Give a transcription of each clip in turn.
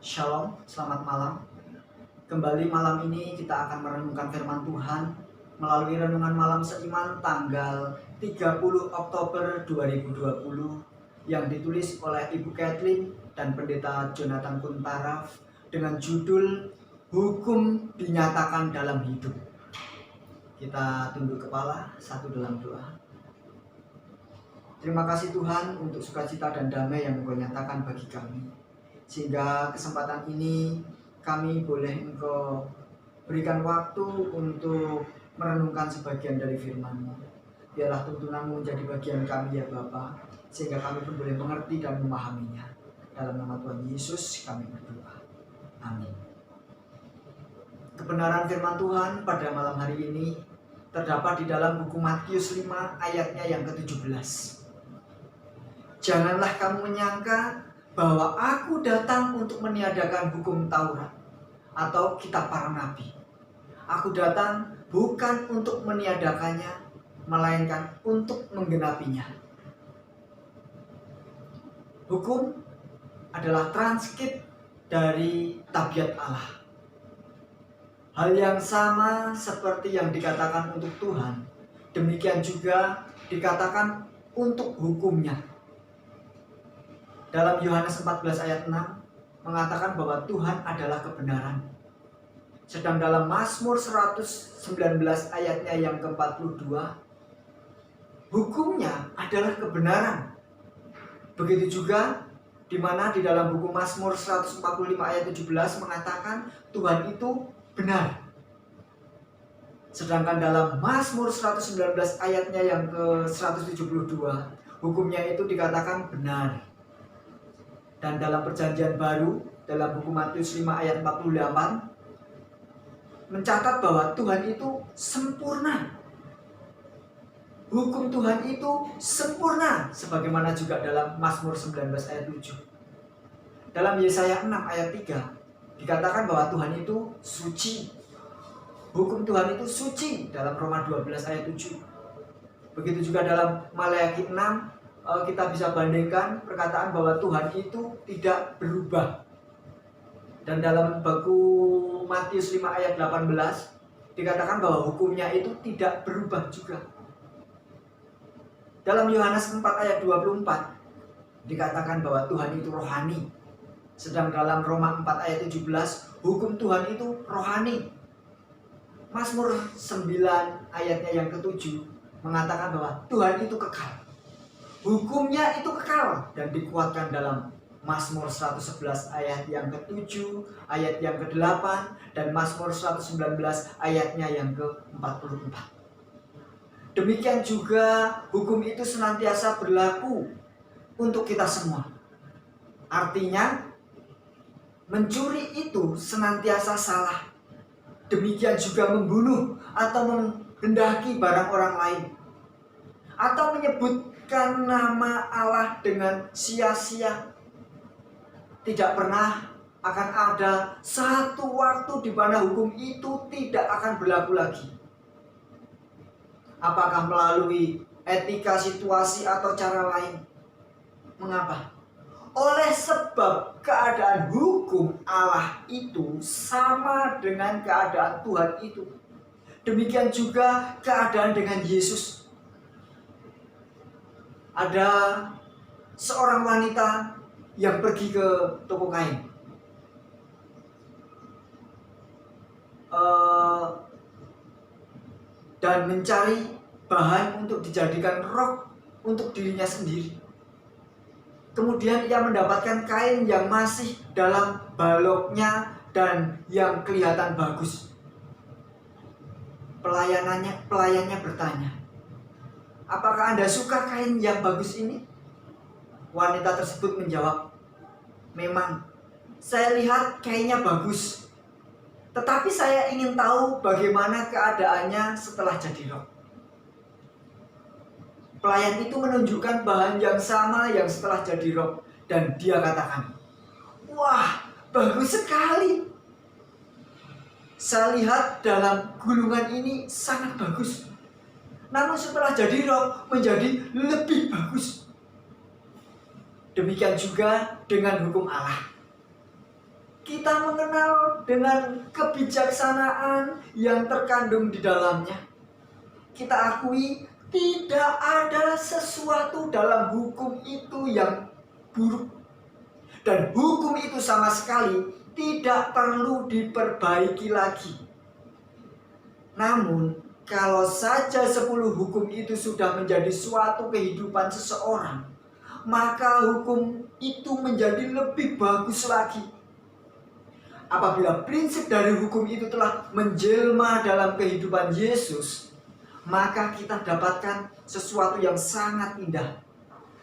Shalom, selamat malam. Kembali malam ini kita akan merenungkan firman Tuhan melalui renungan malam seiman tanggal 30 Oktober 2020 yang ditulis oleh Ibu Kathleen dan Pendeta Jonathan Kuntaraf dengan judul Hukum Dinyatakan Dalam Hidup. Kita tunduk kepala satu dalam doa. Terima kasih Tuhan untuk sukacita dan damai yang Engkau nyatakan bagi kami. Sehingga kesempatan ini kami boleh Engkau berikan waktu untuk merenungkan sebagian dari firman-Mu. Biarlah tuntunan-Mu menjadi bagian kami ya Bapa, sehingga kami pun boleh mengerti dan memahaminya. Dalam nama Tuhan Yesus kami berdoa. Amin. Kebenaran firman Tuhan pada malam hari ini terdapat di dalam buku Matius 5 ayatnya yang ke-17. Janganlah kamu menyangka bahwa aku datang untuk meniadakan hukum Taurat atau kitab para nabi. Aku datang bukan untuk meniadakannya, melainkan untuk menggenapinya. Hukum adalah transkrip dari tabiat Allah. Hal yang sama seperti yang dikatakan untuk Tuhan, demikian juga dikatakan untuk hukumnya. Dalam Yohanes 14 ayat 6 mengatakan bahwa Tuhan adalah kebenaran. Sedang dalam Mazmur 119 ayatnya yang ke-42, hukumnya adalah kebenaran. Begitu juga di mana di dalam buku Mazmur 145 ayat 17 mengatakan Tuhan itu benar. Sedangkan dalam Mazmur 119 ayatnya yang ke-172, hukumnya itu dikatakan benar. Dan dalam perjanjian baru, dalam buku Matius 5 ayat 48, mencatat bahwa Tuhan itu sempurna. Hukum Tuhan itu sempurna, sebagaimana juga dalam Mazmur 19 ayat 7. Dalam Yesaya 6 ayat 3, dikatakan bahwa Tuhan itu suci. Hukum Tuhan itu suci dalam Roma 12 ayat 7. Begitu juga dalam Maleakhi 6, kita bisa bandingkan perkataan bahwa Tuhan itu tidak berubah. Dan dalam buku Matius 5 ayat 18 dikatakan bahwa hukumnya itu tidak berubah juga. Dalam Yohanes 4 ayat 24 dikatakan bahwa Tuhan itu rohani. Sedang dalam Roma 4 ayat 17 hukum Tuhan itu rohani. Mazmur 9 ayatnya yang ke-7 mengatakan bahwa Tuhan itu kekal. Hukumnya itu kekal dan dikuatkan dalam Mazmur 111 ayat yang ke-7, ayat yang ke-8, dan Mazmur 119 ayatnya yang ke-44. Demikian juga hukum itu senantiasa berlaku untuk kita semua. Artinya, mencuri itu senantiasa salah. Demikian juga membunuh atau menghendaki barang orang lain. Atau menyebutkan nama Allah dengan sia-sia. Tidak pernah akan ada satu waktu di mana hukum itu tidak akan berlaku lagi. Apakah melalui etika, situasi, atau cara lain? Mengapa? Oleh sebab keadaan hukum Allah itu sama dengan keadaan Tuhan itu. Demikian juga keadaan dengan Yesus. Ada seorang wanita yang pergi ke toko kain. Dan mencari bahan untuk dijadikan rok untuk dirinya sendiri. Kemudian ia mendapatkan kain yang masih dalam baloknya dan yang kelihatan bagus. Pelayannya bertanya, "Apakah Anda suka kain yang bagus ini?" Wanita tersebut menjawab, "Memang, saya lihat kainnya bagus. Tetapi saya ingin tahu bagaimana keadaannya setelah jadi rok." Pelayan itu menunjukkan bahan yang sama yang setelah jadi rok. Dan dia katakan, "Wah, bagus sekali. Saya lihat dalam gulungan ini sangat bagus. Namun setelah jadi rok menjadi lebih bagus." Demikian juga dengan hukum Allah. Kita mengenal dengan kebijaksanaan yang terkandung di dalamnya. Kita akui tidak ada sesuatu dalam hukum itu yang buruk. Dan hukum itu sama sekali tidak perlu diperbaiki lagi. Namun, kalau saja 10 hukum itu sudah menjadi suatu kehidupan seseorang, maka hukum itu menjadi lebih bagus lagi. Apabila prinsip dari hukum itu telah menjelma dalam kehidupan Yesus, maka kita dapatkan sesuatu yang sangat indah.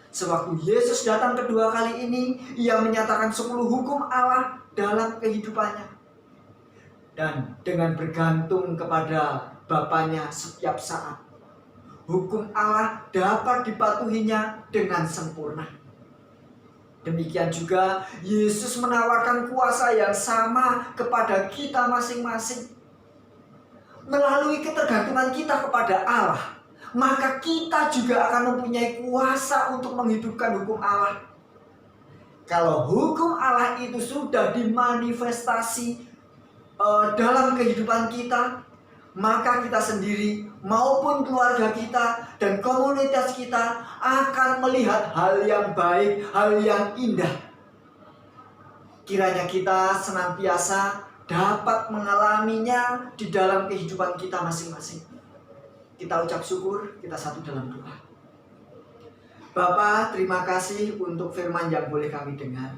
Sewaktu Yesus datang kedua kali ini, Ia menyatakan 10 hukum Allah dalam kehidupannya. Dan dengan bergantung kepada Bapanya setiap saat, hukum Allah dapat dipatuhinya dengan sempurna. Demikian juga Yesus menawarkan kuasa yang sama kepada kita masing-masing. Melalui ketergantungan kita kepada Allah, maka kita juga akan mempunyai kuasa untuk menghidupkan hukum Allah. Kalau hukum Allah itu sudah dimanifestasi dalam kehidupan kita, maka kita sendiri maupun keluarga kita dan komunitas kita akan melihat hal yang baik, hal yang indah. Kiranya kita senantiasa dapat mengalaminya di dalam kehidupan kita masing-masing. Kita ucap syukur, kita satu dalam doa. Bapa, terima kasih untuk firman yang boleh kami dengar.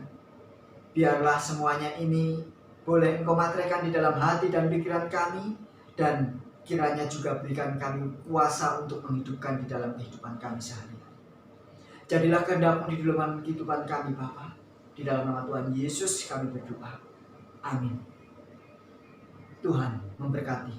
Biarlah semuanya ini boleh Engkau materaikan di dalam hati dan pikiran kami, dan kiranya juga berikan kami kuasa untuk menghidupkan di dalam kehidupan kami sehari-hari. Jadilah kehendak-Mu di dalam kehidupan kami, Bapa. Di dalam nama Tuhan Yesus kami berdoa. Amin. Tuhan memberkati.